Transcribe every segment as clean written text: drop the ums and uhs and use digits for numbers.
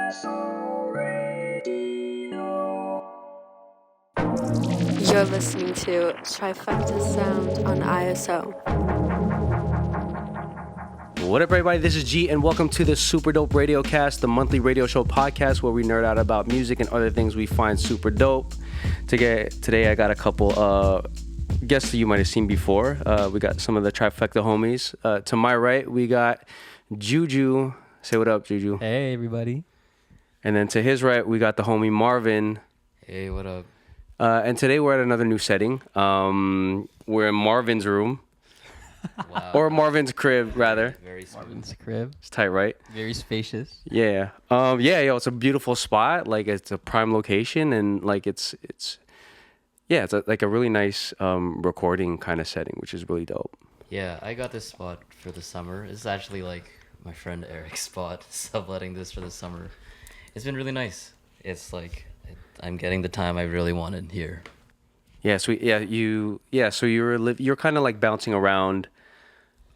You're listening to Trifecta Sound on ISO. What up, everybody? This is G, and welcome to the Super Dope Radio Cast, the monthly radio show podcast where we nerd out about music and other things we find super dope. Today, I got a couple guests that you might have seen before. We got some of the Trifecta homies. To my right, we got Juju. Say what up, Juju. Hey, everybody. And then to his right, we got the homie Marvin. Hey, what up? And today we're at another new setting. We're in Marvin's room. Wow. Or Marvin's crib, rather. Very smooth. Marvin's crib. It's tight, right? Very spacious. Yeah. It's a beautiful spot. Like, it's a prime location, and like it's like a really nice recording kind of setting, which is really dope. Yeah, I got this spot for the summer. It's actually like my friend Eric's spot, subletting this for the summer. It's been really nice. It's like I'm getting the time I really wanted here. Yeah. So you're kind of like bouncing around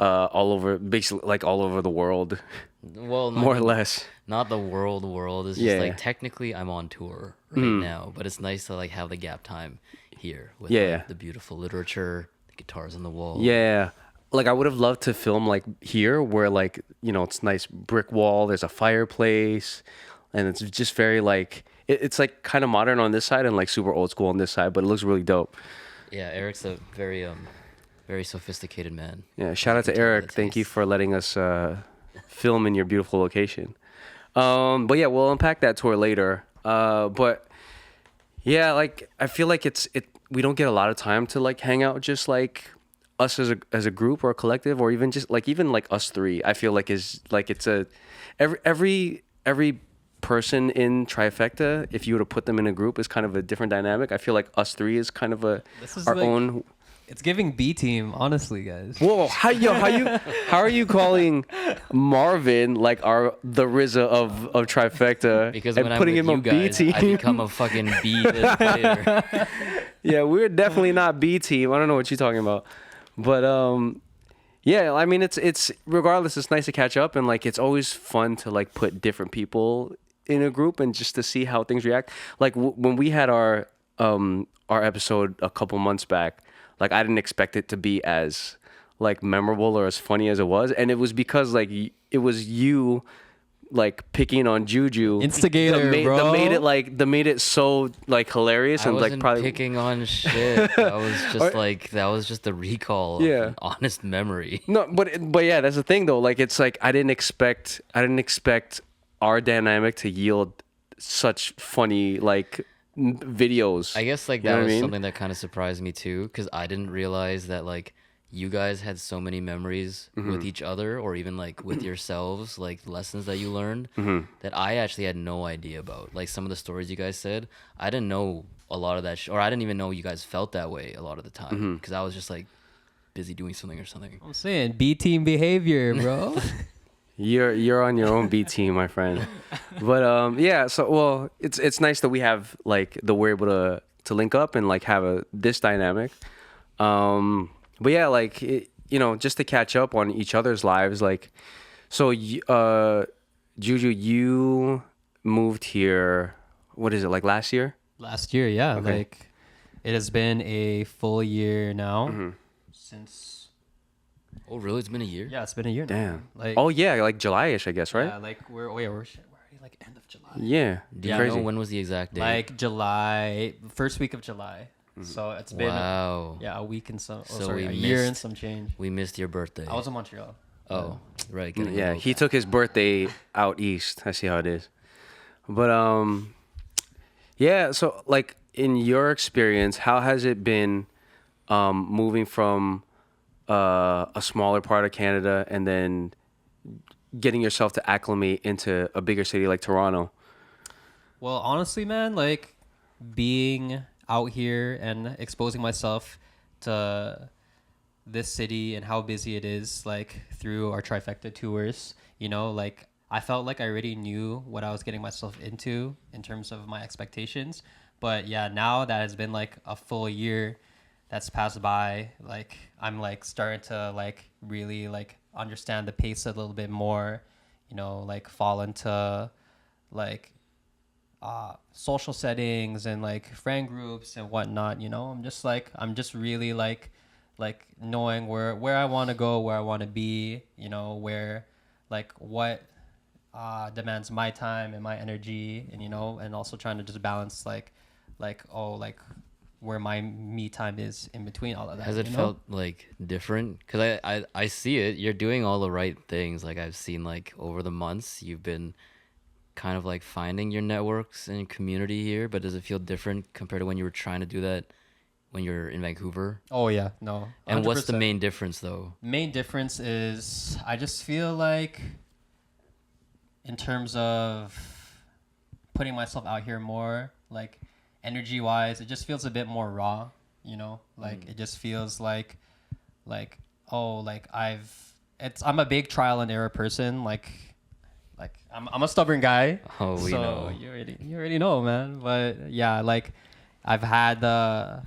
all over, basically like all over the world. Well, more or less. Not the world. It's just like technically I'm on tour right now, but it's nice to like have the gap time here with like, the beautiful literature, the guitars on the wall. Yeah. Like, I would have loved to film like here where, like, you know, it's nice brick wall, there's a fireplace, and it's just very like it's like kind of modern on this side and like super old school on this side, but it looks really dope. Yeah, Eric's a very sophisticated man. Yeah, shout out to Eric. Thank you for letting us film in your beautiful location. But yeah, we'll unpack that tour later. But yeah, like I feel like we don't get a lot of time to like hang out just like us as a group or a collective, or even just like us three. I feel like is like it's a every person in Trifecta, if you were to put them in a group, is kind of a different dynamic. I feel like us three is kind of our like, own. It's giving B team, honestly, guys. Whoa, how are you calling Marvin like the RZA of Trifecta, because and when putting I'm him with on you B guys, team? I become a fucking B player. Yeah, we're definitely not B team. I don't know what you're talking about, but yeah, I mean it's regardless, it's nice to catch up, and like it's always fun to like put different people in a group and just to see how things react. Like when we had our episode a couple months back. Like, I didn't expect it to be as, like, memorable or as funny as it was. And it was because, like, it was you, like, picking on Juju. Instigator, bro. That made it so, like, hilarious. I And wasn't like, probably picking on shit. That was just the recall of an honest memory. No, but yeah, that's the thing, though. Like, it's like, I didn't expect our dynamic to yield such funny, like, videos. I guess like that was something that kind of surprised me too, because I didn't realize that like you guys had so many memories with each other, or even like with yourselves, like lessons that you learned that I actually had no idea about. Like some of the stories you guys said, I didn't know a lot of that, or I didn't even know you guys felt that way a lot of the time, because I was just like busy doing something or something. I'm saying B team behavior, bro. You're on your own B team, my friend. But yeah, so well, it's nice that we have like that we're able to link up and like have this dynamic. But yeah, like just to catch up on each other's lives, like so Juju, you moved here, what is it, like last year? Last year, yeah. Okay. Like it has been a full year now since. Oh, really? It's been a year? Yeah, it's been a year now. Damn. Like, oh yeah, like July-ish, I guess, right? Yeah, like we're already like end of July. Yeah. Do you know when was the exact date? Like July, first week of July. So it's been a week and some. A year and some change. We missed your birthday. I was in Montreal. Oh, right. Yeah, he took his birthday out east. I see how it is. But yeah. So like in your experience, how has it been moving from a smaller part of Canada and then getting yourself to acclimate into a bigger city like Toronto? Well, honestly, man, like being out here and exposing myself to this city and how busy it is, like through our Trifecta tours, like I felt like I already knew what I was getting myself into in terms of my expectations. But yeah, now that it's been like a full year that's passed by, like I'm like starting to like really like understand the pace a little bit more, like fall into like social settings and like friend groups and whatnot. I'm just really like knowing where I want to go, where I want to be. Where like what demands my time and my energy, and also trying to just balance like where my me time is in between all of that. Has it felt like different? Because I see it. You're doing all the right things. Like I've seen like over the months, you've been kind of like finding your networks and community here. But does it feel different compared to when you were trying to do that when you're in Vancouver? Oh yeah, no. 100%. And what's the main difference though? Main difference is I just feel like in terms of putting myself out here more, like energy wise, it just feels a bit more raw, it just feels like I'm a big trial and error person, like I'm a stubborn guy. Oh, we know. You already know, man. But yeah, like I've had the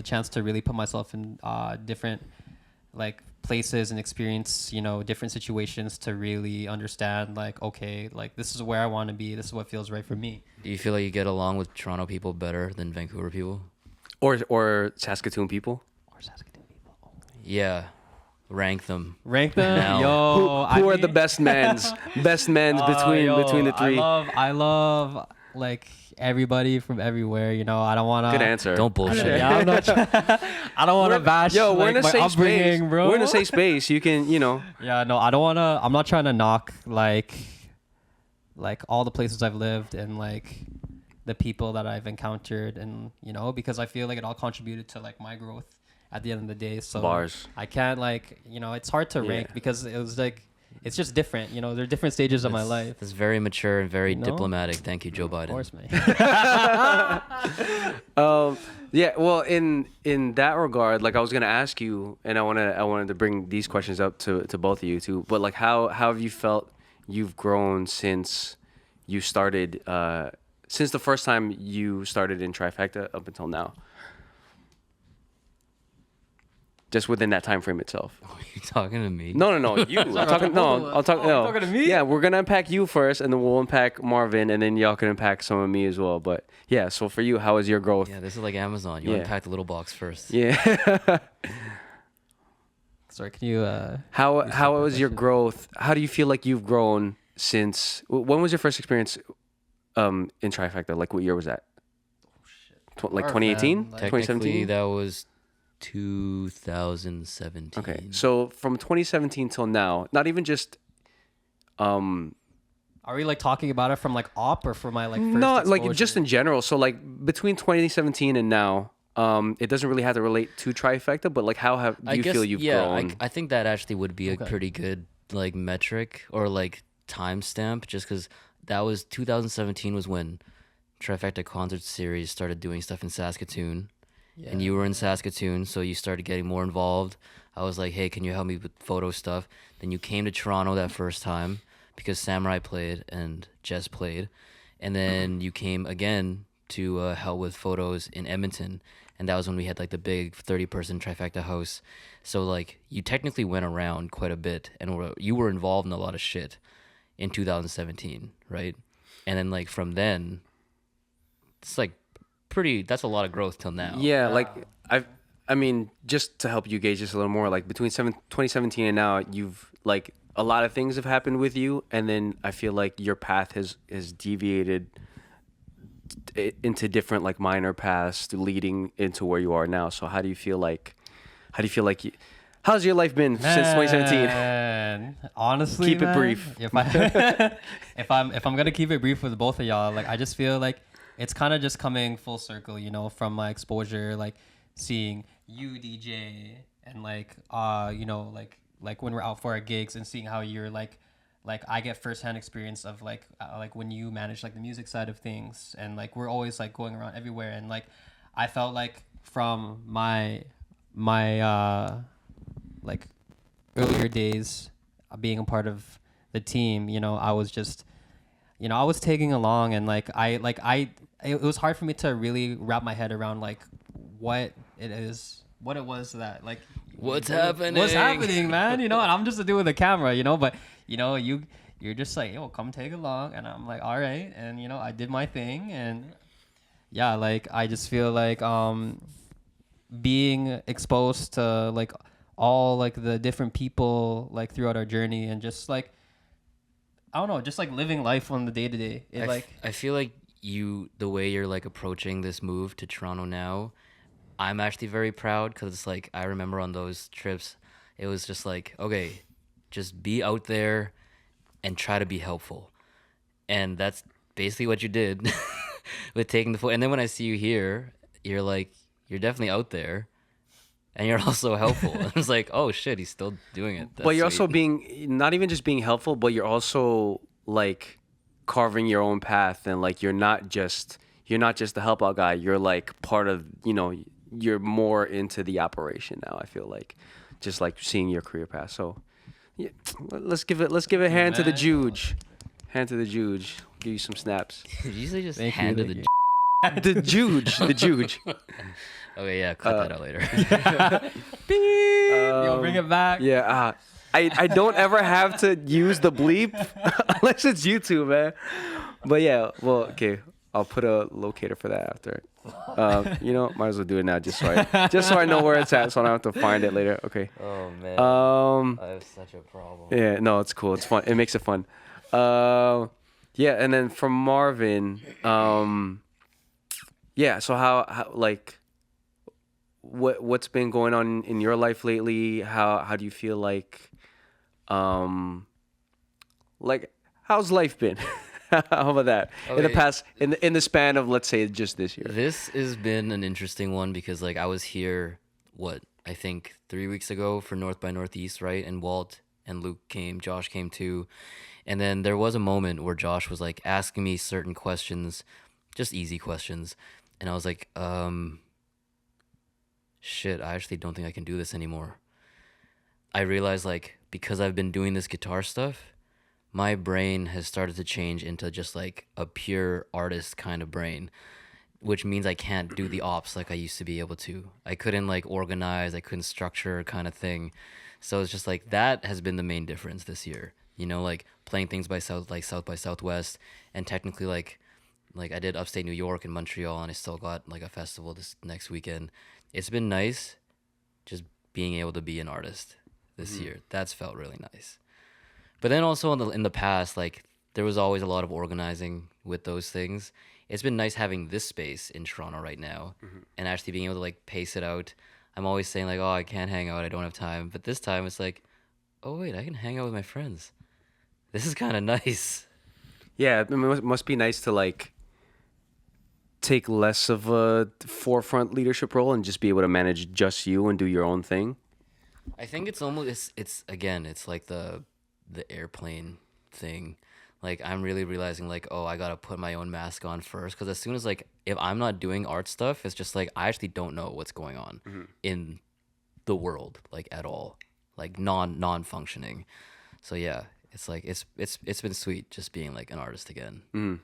chance to really put myself in different like places and experience different situations to really understand like, okay, like this is where I want to be, this is what feels right for me. Do you feel like you get along with Toronto people better than Vancouver people? Or Saskatoon people? Oh. Yeah. Rank them. Now. Yo, who are the best men's between the three? I love like everybody from everywhere. I don't want to. Good answer. Don't bullshit. Yeah, I'm not. I don't want to bash. Yo, we're like, in a my safe upbringing, space, bro. We're in a safe space. You can, Yeah, no, I don't want to. I'm not trying to knock like all the places I've lived and like the people that I've encountered, and because I feel like it all contributed to like my growth at the end of the day. So Bars. I can't like it's hard to rank because it was like it's just different. There are different stages of my life. It's very mature and very diplomatic. Thank you, Joe Biden. Of course, man. Yeah. Well, in that regard, like I was gonna ask you, and I wanted to bring these questions up to both of you too. But like, how have you felt you've grown since you started? Since the first time you started in Trifecta up until now? Just within that time frame itself. Are you talking to me? No, you. I'm talking talking to me? Yeah, we're gonna unpack you first, and then we'll unpack Marvin, and then y'all can unpack some of me as well. But yeah, so for you, how is your growth? Yeah, this is like Amazon. You Yeah. unpack the little box first. Yeah. Sorry, can you? How was your growth? How do you feel like you've grown since? When was your first experience in Trifecta? Like what year was that? Like 2018, Like, Technically, 2017. that was 2017. Okay, so from 2017 till now, not even just. Are we like talking about it from like op or from my like first Not like exposure? just in general. So like between 2017 and now, it doesn't really have to relate to Trifecta, but like do you feel you've grown? I think that actually would be a pretty good like metric or like timestamp, just because that was 2017 was when Trifecta Concert Series started doing stuff in Saskatoon. Yeah. And you were in Saskatoon, so you started getting more involved. I was like, hey, can you help me with photo stuff? Then you came to Toronto that first time because Samurai played and Jess played. And then you came again to help with photos in Edmonton. And that was when we had like the big 30-person Trifecta house. So like you technically went around quite a bit and you were involved in a lot of shit in 2017, right? And then like from then, it's like that's a lot of growth till now. Yeah, like I mean, just to help you gauge this a little more, like between 2017 and now, you've like a lot of things have happened with you, and then I feel like your path has deviated into different like minor paths leading into where you are now. So how do you feel like how's your life been since 2017? Man, honestly, Keep it brief. If I'm gonna keep it brief with both of y'all, like I just feel like it's kind of just coming full circle, from my exposure, like seeing you DJ and like like when we're out for our gigs and seeing how you're like I get firsthand experience of like when you manage like the music side of things, and like we're always like going around everywhere, and like I felt like from my like earlier days being a part of the team, I was just I was tagging along, and it was hard for me to really wrap my head around like what it was that like what's happening, man, and I'm just a dude with a camera, but you you're just like, yo, come take along, and I'm like, all right, and you know, I did my thing, and yeah, like I just feel like being exposed to like all like the different people like throughout our journey, and just like I don't know, just like living life on the day to day. It like I feel like the way you're like approaching this move to Toronto now, I'm actually very proud because it's like I remember on those trips, it was just like, okay, just be out there and try to be helpful. And that's basically what you did with taking the photo. And then when I see you here, you're like, you're definitely out there and you're also helpful. And it's like, oh shit, he's still doing it. But you're That's also sweet. being not even just being helpful, but you're also like carving your own path, and like you're not just the help out guy. You're like part of, you're more into the operation now. I feel like just like seeing your career path. So yeah, let's give it a hand to the Man. Juge. Hand to the Juge. Give you some snaps. Did you say just Thank you, handed thank the The Juge. The Juge. Okay, yeah, cut that out later. yo, bring it back. Yeah. I don't ever have to use the bleep unless it's YouTube, man. But yeah, well, okay. I'll put a locator for that after. Might as well do it now just so I know where it's at, so I don't have to find it later. Okay. Oh man. I have such a problem. Yeah, no, it's cool. It's fun. It makes it fun. Yeah, and then from Marvin, yeah. So how like, what's been going on in your life lately? How do you feel like how's life been? How about that? In the Okay. past, in the span of, let's say, just this year. This has been an interesting one because like I was here, I think 3 weeks ago for North by Northeast, right? And Walt and Luke came, Josh came too. And then there was a moment where Josh was like asking me certain questions, just easy questions. And I was like, shit, I actually don't think I can do this anymore. I realized like because I've been doing this guitar stuff, my brain has started to change into just like a pure artist kind of brain, which means I can't do the ops like I used to be able to. I couldn't like organize, I couldn't structure kind of thing. So it's just like that has been the main difference this year. Like playing things by South by Southwest, and technically like I did upstate New York and Montreal, and I still got like a festival this next weekend. It's been nice just being able to be an artist this year. That's felt really nice. But then also in the past, like there was always a lot of organizing with those things. It's been nice having this space in Toronto right now, and actually being able to like pace it out. I'm always saying like, oh, I can't hang out, I don't have time. But this time it's like, oh wait, I can hang out with my friends. This is kind of nice. Yeah, I mean, it must be nice to like take less of a forefront leadership role and just be able to manage just you and do your own thing. I think it's almost it's again, it's like the airplane thing. Like I'm really realizing like, oh, I gotta put my own mask on first, because as soon as like if I'm not doing art stuff, it's just like I actually don't know what's going on in the world like at all, like non functioning. So yeah, it's like it's been sweet just being like an artist again.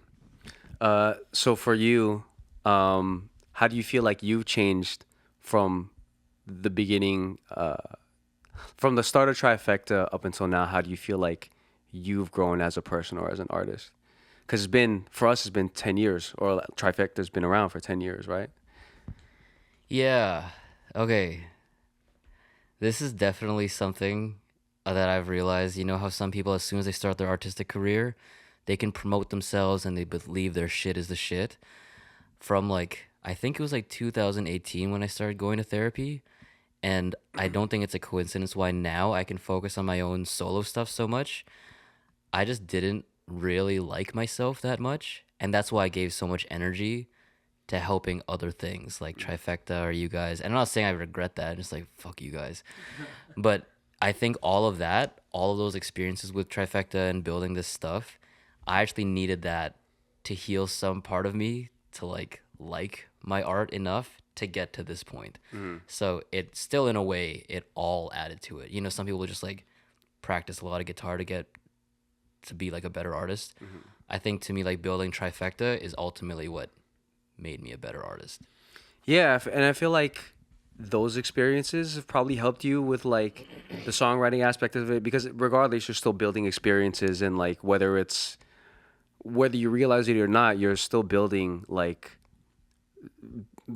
So for you, how do you feel like you've changed from the beginning, from the start of Trifecta up until now? How do you feel like you've grown as a person or as an artist? Because for us, it's been 10 years, or Trifecta's been around for 10 years, right? Yeah. Okay. This is definitely something that I've realized. You know how some people, as soon as they start their artistic career, they can promote themselves and they believe their shit is the shit. From like, I think it was like 2018 when I started going to therapy. And I don't think it's a coincidence why now I can focus on my own solo stuff so much. I just didn't really like myself that much. And that's why I gave so much energy to helping other things like Trifecta or you guys. And I'm not saying I regret that. I'm just like, fuck you guys. But I think all of those experiences with Trifecta and building this stuff, I actually needed that to heal some part of me to like my art enough to get to this point. So it still, in a way, it all added to it. Some people just like practice a lot of guitar to get to be like a better artist. I think to me, like building Trifecta is ultimately what made me a better artist. Yeah, and I feel like those experiences have probably helped you with like the songwriting aspect of it, because regardless you're still building experiences, and like whether you realize it or not, you're still building like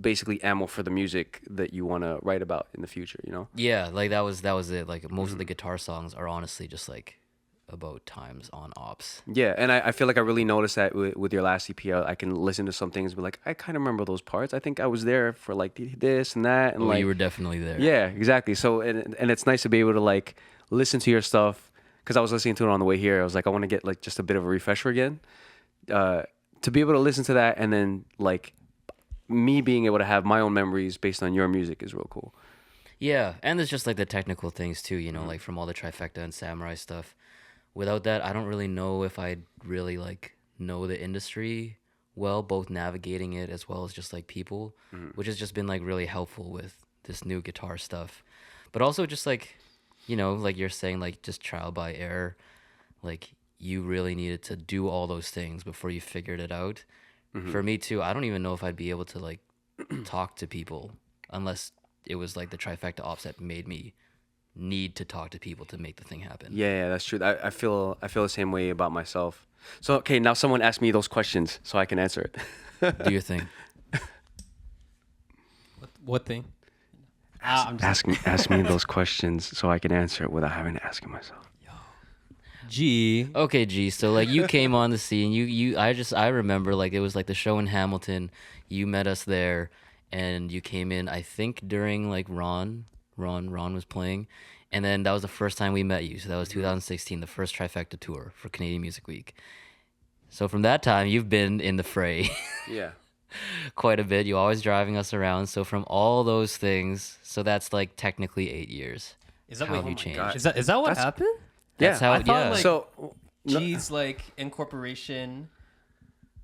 basically ammo for the music that you want to write about in the future, you know? Yeah, like that was it. Like most of the guitar songs are honestly just like about times on ops. Yeah, and I feel like I really noticed that with your last EP. I can listen to some things and be like, I kind of remember those parts. I think I was there for like this and that, and Oh, like you were definitely there. yeah, exactly. So and it's nice to be able to like listen to your stuff, because I was listening to it on the way here. I was like, I want to get like just a bit of a refresher again, to be able to listen to that, and then like me being able to have my own memories based on your music is real cool. Yeah, and there's just like the technical things too, you know, like from all the Trifecta and Samurai stuff. Without that, I don't really know if I'd really like know the industry well, both navigating it as well as just like people, which has just been like really helpful with this new guitar stuff. But also just like, you know, like you're saying, like just trial by error, like you really needed to do all those things before you figured it out. For me too, I don't even know if I'd be able to like talk to people unless it was like the Trifecta ops that made me need to talk to people to make the thing happen. Yeah, that's true. I feel the same way about myself. So okay, now someone ask me those questions so I can answer it. Do your thing. What thing? I'm just, Ask me those questions so I can answer it without having to ask it myself. G. Okay, G. So like you came on the scene. I remember like it was like the show in Hamilton. You met us there, and you came in. I think during like Ron was playing, and then that was the first time we met you. So that was 2016, the first Trifecta tour for Canadian Music Week. So from that time, you've been in the fray Yeah. quite a bit. You're always driving us around. So from all those things, so that's like technically 8 years. Is that How wait, have you oh my changed? God. Is that what That's- happened? That's Yeah. how. I thought, Yeah. like- So no- G's like incorporation,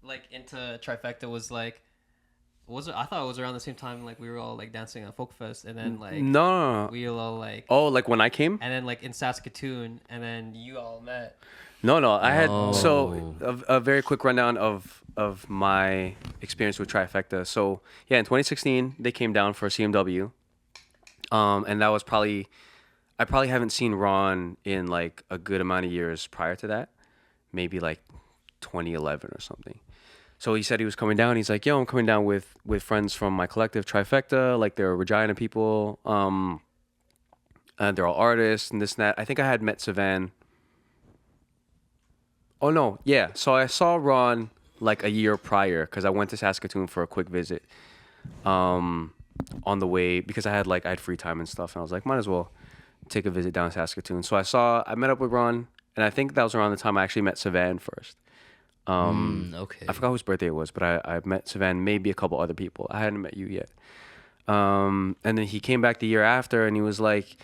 like into Trifecta was like, was it? I thought it was around the same time like we were all like dancing at Folk Fest, and then like no. we all like, Oh, like when I came? and then like in Saskatoon, and then you all met. No. I had Oh. so a very quick rundown of my experience with Trifecta. So yeah, in 2016 they came down for CMW, and that was probably, I probably haven't seen Ron in like a good amount of years prior to that, maybe like 2011 or something. So he said he was coming down. He's like, yo, I'm coming down with friends from my collective Trifecta, like they're Regina people. They're all artists and this and that. I think I had met Savan. Oh no, yeah. So I saw Ron like a year prior because I went to Saskatoon for a quick visit. On the way, because I had free time and stuff, and I was like, might as well take a visit down to Saskatoon. So I met up with Ron, and I think that was around the time I actually met Savan first. Okay. I forgot whose birthday it was, but I met Savan, maybe a couple other people. I hadn't met you yet. And then he came back the year after, and he was like,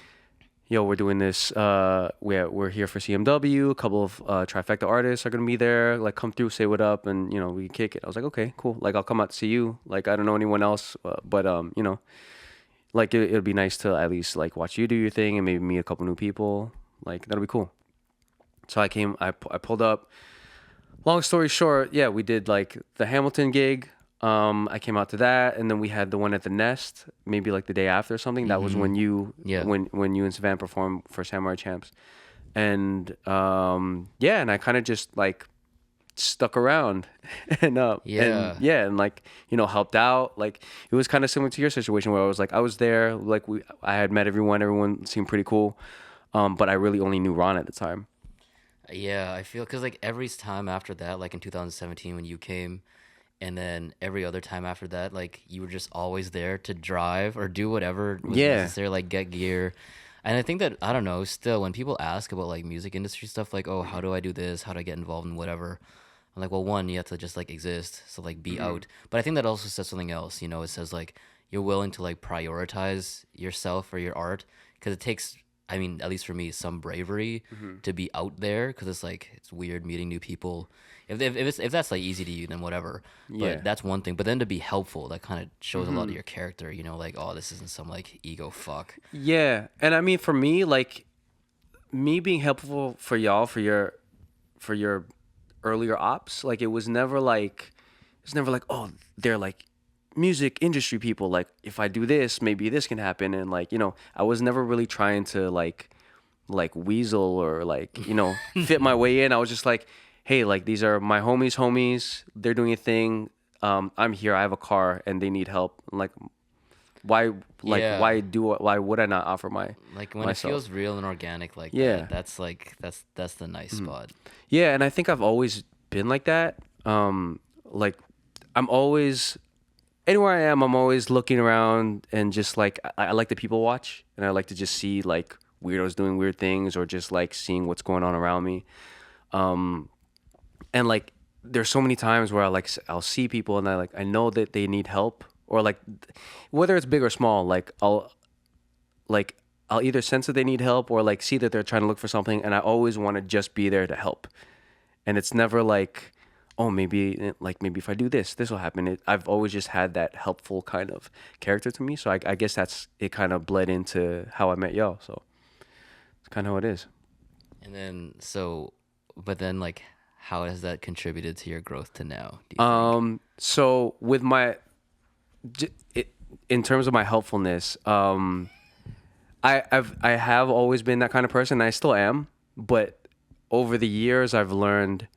yo, we're doing this. We're here for CMW. A couple of Trifecta artists are going to be there. Like, come through, say what up, and, we can kick it. I was like, okay, cool. Like, I'll come out to see you. Like, I don't know anyone else, but, like, it'd be nice to at least, like, watch you do your thing and maybe meet a couple new people. Like, that'll be cool. So I pulled up. Long story short, yeah, we did, like, the Hamilton gig. I came out to that, and then we had the one at the Nest, maybe like the day after or something. That was when you, when you and Savan performed for Samurai Champs, and and I kind of just like stuck around, and and like helped out. Like it was kind of similar to your situation where I was there, like I had met everyone seemed pretty cool, but I really only knew Ron at the time. Yeah, I feel because like every time after that, like in 2017 when you came. And then every other time after that, like you were just always there to drive or do whatever was necessary, like get gear. And I think that, I don't know, still when people ask about like music industry stuff, like, oh, how do I do this? How do I get involved in whatever? I'm like, well, one, you have to just like exist. So like be out. But I think that also says something else, it says like you're willing to like prioritize yourself or your art because it takes, I mean, at least for me, some bravery to be out there because it's like, it's weird meeting new people. If that's like easy to you, then whatever. But that's one thing. But then to be helpful, that kind of shows a lot of your character. Like, oh, this isn't some like ego fuck. Yeah, and I mean for me, like me being helpful for y'all for your earlier ops, like it was never like oh they're like music industry people, like if I do this, maybe this can happen. And like, I was never really trying to like weasel or like, fit my way in. I was just like, hey, like these are my homies, they're doing a thing. I'm here, I have a car and they need help. Like why would I not offer like when myself? it feels real and organic like Yeah. that, that's like that's the nice spot. Yeah, and I think I've always been like that. Like I'm always anywhere I am, I'm always looking around and just like I like to people watch, and I like to just see like weirdos doing weird things or just like seeing what's going on around me. And like there's so many times where I'll see people and I know that they need help, or like whether it's big or small, like I'll either sense that they need help or like see that they're trying to look for something, and I always want to just be there to help. And it's never like, oh, maybe if I do this will happen. I've always just had that helpful kind of character to me. So I guess it kind of bled into how I met y'all. So it's kind of how it is. And then but then like how has that contributed to your growth to now, do you think? So with in terms of my helpfulness, I have always been that kind of person, and I still am, but over the years I've learned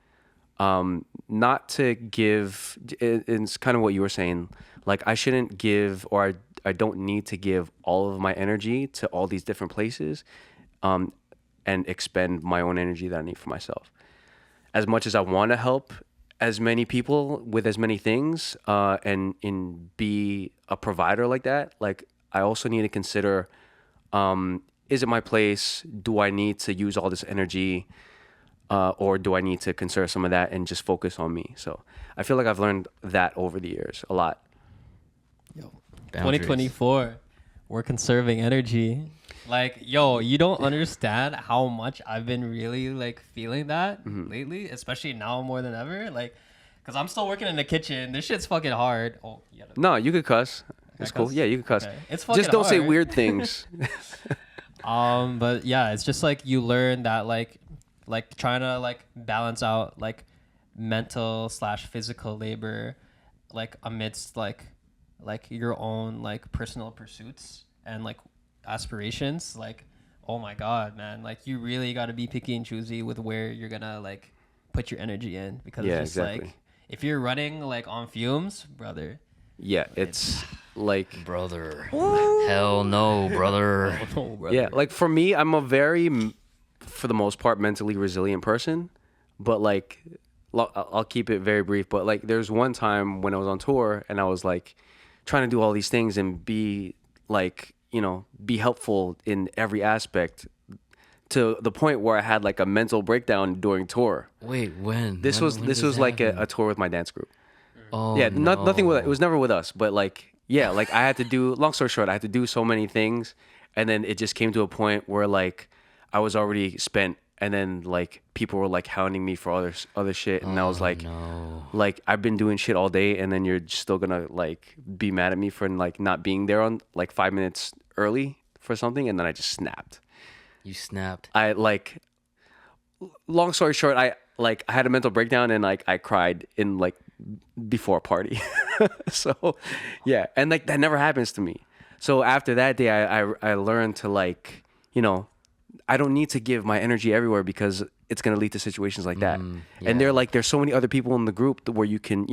not to give. It's kind of what you were saying, like I shouldn't give, or I don't need to give all of my energy to all these different places, and expend my own energy that I need for myself. As much as I want to help as many people with as many things, and be a provider like that, like I also need to consider, is it my place? Do I need to use all this energy? Or do I need to conserve some of that and just focus on me? So I feel like I've learned that over the years a lot. Yo, Boundaries. 2024, we're conserving energy. Like, yo, you don't understand how much I've been really like feeling that lately, especially now more than ever. Like, cause I'm still working in the kitchen. This shit's fucking hard. Oh, yeah. No, you could cuss. It's cool. cuss? Yeah, you can cuss. Okay. It's fucking just don't say hard. weird things. But yeah, it's just like you learn that like trying to like balance out like mental / physical labor, like amidst like your own like personal pursuits and like aspirations. Like, oh my God, man, like you really got to be picky and choosy with where you're gonna like put your energy in, because Yeah, it's just exactly. like if you're running like on fumes, brother. Yeah, it's like, Brother. Hell no, brother. Oh, brother. yeah, like for me, I'm a very, for the most part, mentally resilient person. But like, I'll keep it very brief. But like, there's one time when I was on tour and I was like trying to do all these things and be like, be helpful in every aspect, to the point where I had like a mental breakdown during tour. Wait, when? This When was does like happen? a tour with my dance group. Oh, Yeah, no. nothing with it. It was never with us, but like, yeah, like I had to do, long story short, I had to do so many things, and then it just came to a point where like I was already spent, and then like people were like hounding me for other shit, and I was like, no. like I've been doing shit all day, and then you're still gonna like be mad at me for like not being there on like 5 minutes early for something, and then I just snapped. You snapped. I like, long story short, I had a mental breakdown, and like I cried in like before a party. So yeah, and like that never happens to me. So after that day, I learned to like, I don't need to give my energy everywhere, because it's gonna lead to situations like that. yeah. And there's so many other people in the group where you can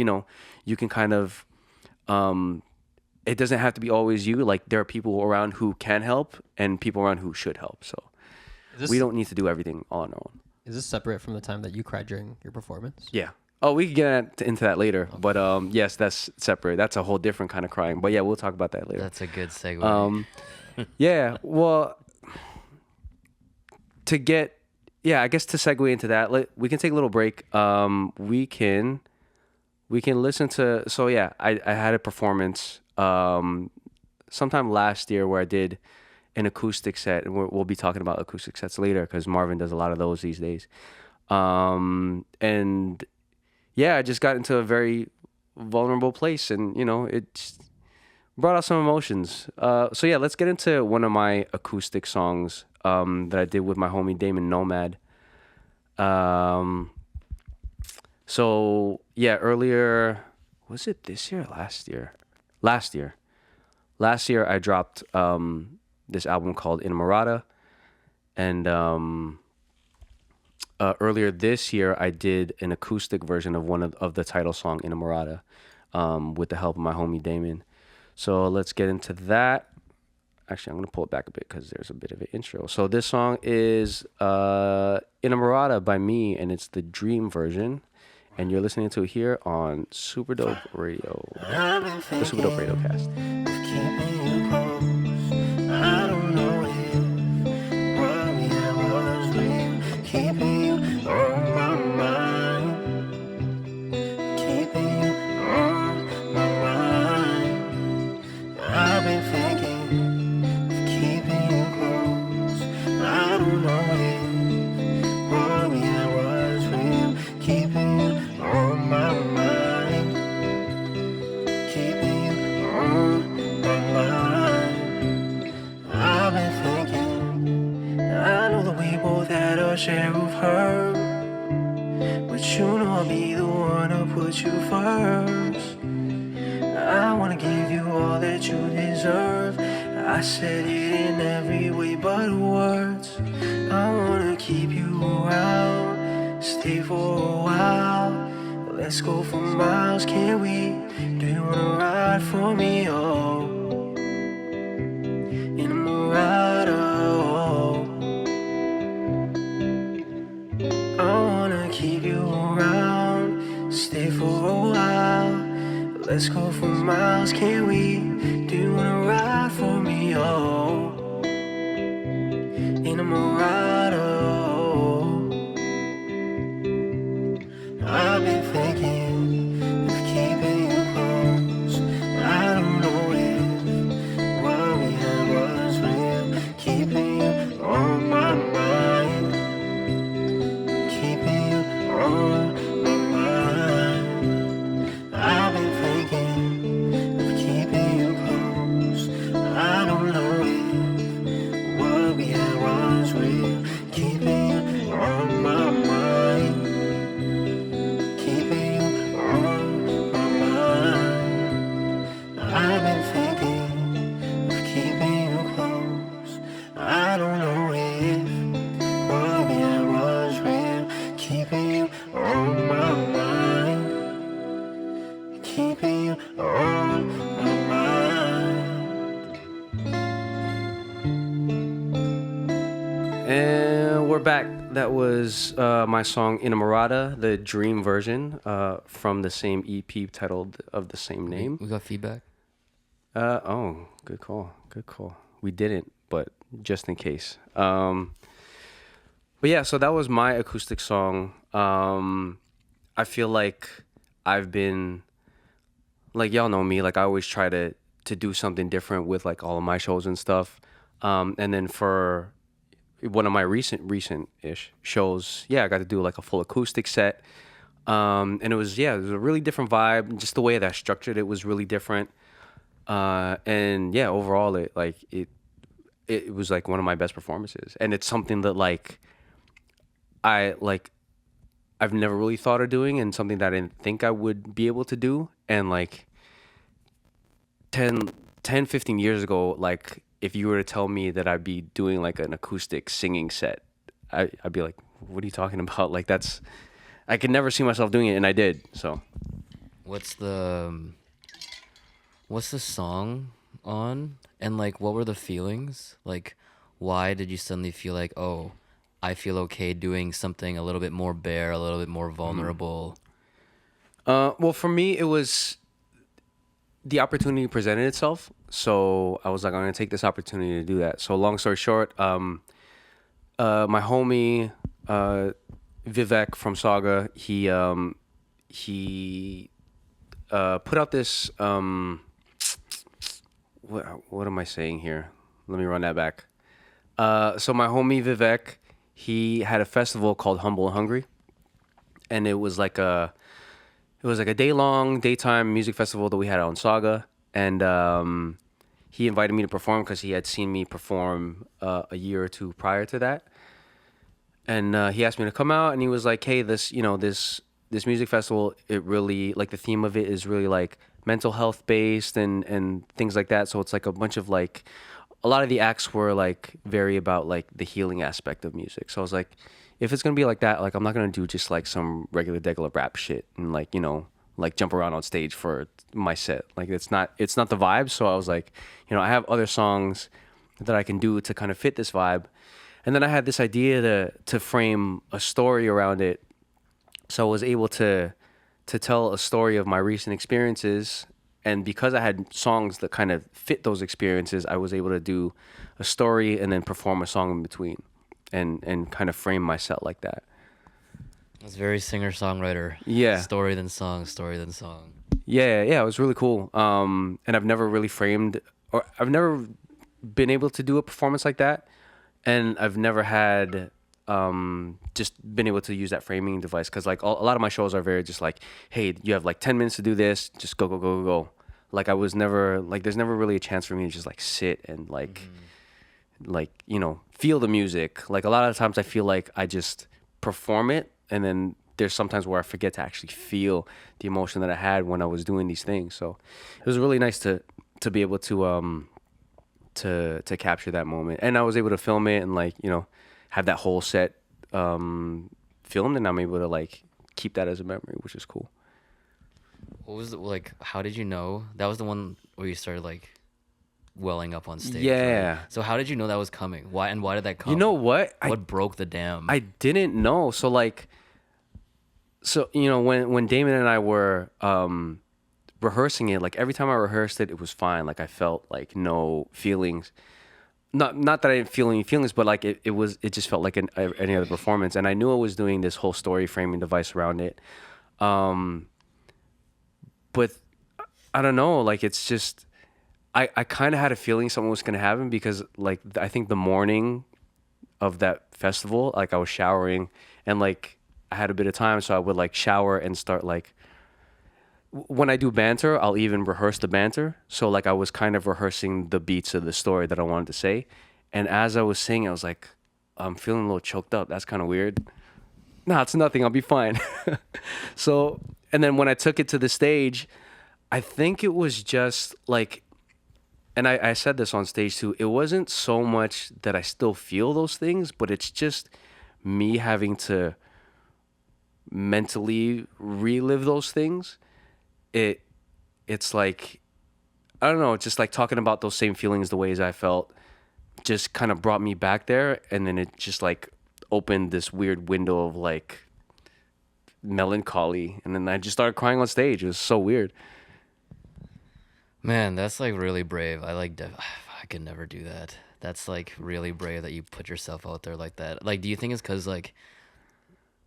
kind of, it doesn't have to be always you. Like there are people around who can help and people around who should help. So we don't need to do everything on our own. Is this separate from the time that you cried during your performance? Yeah. Oh, we can get into that later. But yes, that's separate. That's a whole different kind of crying. But yeah, we'll talk about that later. That's a good segue. Yeah. Well, I guess to segue into that, we can take a little break. We can listen to. So yeah, I had a performance sometime last year where I did an acoustic set, and we'll be talking about acoustic sets later because Marvin does a lot of those these days. And yeah, I just got into a very vulnerable place, and it just brought out some emotions. So yeah, let's get into one of my acoustic songs that I did with my homie Damon Nomad. So yeah, earlier, was it this year or last year? last year. Last year I dropped this album called Inamorata, and earlier this year I did an acoustic version of one of the title song Inamorata, with the help of my homie Damon. So let's get into that. Actually, I'm going to pull it back a bit because there's a bit of an intro. So this song is Inamorata by me, and it's the Dream version. And you're listening to it here on Superdope Radio, the Superdope Radio Cast. Keeping you close, I don't know if worry I was real. Keeping you on my mind, keeping you on my mind. I've been thinking of keeping you close. I don't know if worry I was real. Keeping you on my mind, keeping you on my mind. I've been thinking, I know that we both had our share of hurt, but you know I'll be the one to put you first. I wanna give you all that you deserve. I said it in every way but words. I wanna keep you around, stay for a while. Let's go for miles, can we? Do you wanna ride for me? Oh, in a Murata, oh. I wanna keep you around, stay for a while. Let's go for miles, can we? Do you wanna ride for me? Oh, in a Murata, oh. I've been thinking of keeping you close. I don't know if what we had was real. Keeping you on my mind, keeping you on my mind. I've been thinking of keeping you close. I don't know if what we had was real. Keeping you on my mind, keeping you on my mind. I've been thinking of keeping you close. I don't know if what we had was real. Keeping you on my mind, keeping you on my mind. And we're back. That was my song Inamorata, the Dream version, from the same EP titled of the same name. We got feedback. Oh, good call. Good call. We didn't, but just in case. But yeah, so that was my acoustic song. I feel like I've been, like, y'all know me, like I always try to do something different with like all of my shows and stuff. And then for one of my recent-ish shows, I got to do like a full acoustic set. And it was a really different vibe. Just the way that I structured it was really different. And overall it was like one of my best performances. And it's something that I've never really thought of doing, and something that I didn't think I would be able to do. And like 10, 15 years ago, like if you were to tell me that I'd be doing like an acoustic singing set, I'd be like, what are you talking about? Like I could never see myself doing it, and I did. So What's the song on? And like, what were the feelings? Like, why did you suddenly feel like, oh, I feel okay doing something a little bit more bare, a little bit more vulnerable? Well, for me, it was the opportunity presented itself. So I was like, I'm going to take this opportunity to do that. So long story short, my homie, Vivek from Saga, he put out this, what am I saying here? Let me run that back. So my homie Vivek, he had a festival called Humble and Hungry, and it was like a daytime music festival that we had on Saga, and he invited me to perform because he had seen me perform a year or two prior to that, and he asked me to come out, and he was like, hey, this this music festival, it really like the theme of it is really like mental health based and things like that. So it's like a bunch of like a lot of the acts were like very about like the healing aspect of music. So I was like, if it's gonna be like that, like I'm not gonna do just like some regular rap shit and like, you know, like jump around on stage for my set. Like it's not the vibe. So I was like, you know, I have other songs that I can do to kind of fit this vibe. And then I had this idea to frame a story around it. So I was able to tell a story of my recent experiences. And because I had songs that kind of fit those experiences, I was able to do a story and then perform a song in between and kind of frame my set like that. It's very singer-songwriter. Yeah. Story then song, story then song. Yeah, it was really cool. And I've never really framed, or I've never been able to do a performance like that. And I've never had just been able to use that framing device. Because like a lot of my shows are very just like, hey, you have like 10 minutes to do this. Just go. Like I was never, like there's never really a chance for me to just like sit and like, you know, feel the music. Like a lot of times I feel like I just perform it. And then there's sometimes where I forget to actually feel the emotion that I had when I was doing these things. So it was really nice to be able to capture that moment. And I was able to film it and like, you know, have that whole set filmed, and I'm able to like keep that as a memory, which is cool. What was it like? How did you know that was the one where you started like welling up on stage? Yeah. Right? So how did you know that was coming? Why did that come? You know what? What broke the dam? I didn't know. So like, you know, when Damon and I were rehearsing it, like every time I rehearsed it, it was fine. Like I felt like no feelings. Not that I didn't feel any feelings, but like it just felt like any other performance. And I knew I was doing this whole story framing device around it. But I don't know, like it's just, I kind of had a feeling something was going to happen because like I think the morning of that festival, like I was showering and like I had a bit of time, so I would like shower and start like, when I do banter, I'll even rehearse the banter. So like I was kind of rehearsing the beats of the story that I wanted to say. And as I was singing, I was like, I'm feeling a little choked up. That's kind of weird. Nah, it's nothing. I'll be fine. So, and then when I took it to the stage, I think it was just like, and I said this on stage too, it wasn't so much that I still feel those things, but it's just me having to mentally relive those things. It's like, I don't know, just like talking about those same feelings, the ways I felt just kind of brought me back there. And then it just like opened this weird window of like melancholy. And then I just started crying on stage. It was so weird. Man, that's like really brave. I could never do that. That's like really brave that you put yourself out there like that. Like, do you think it's because like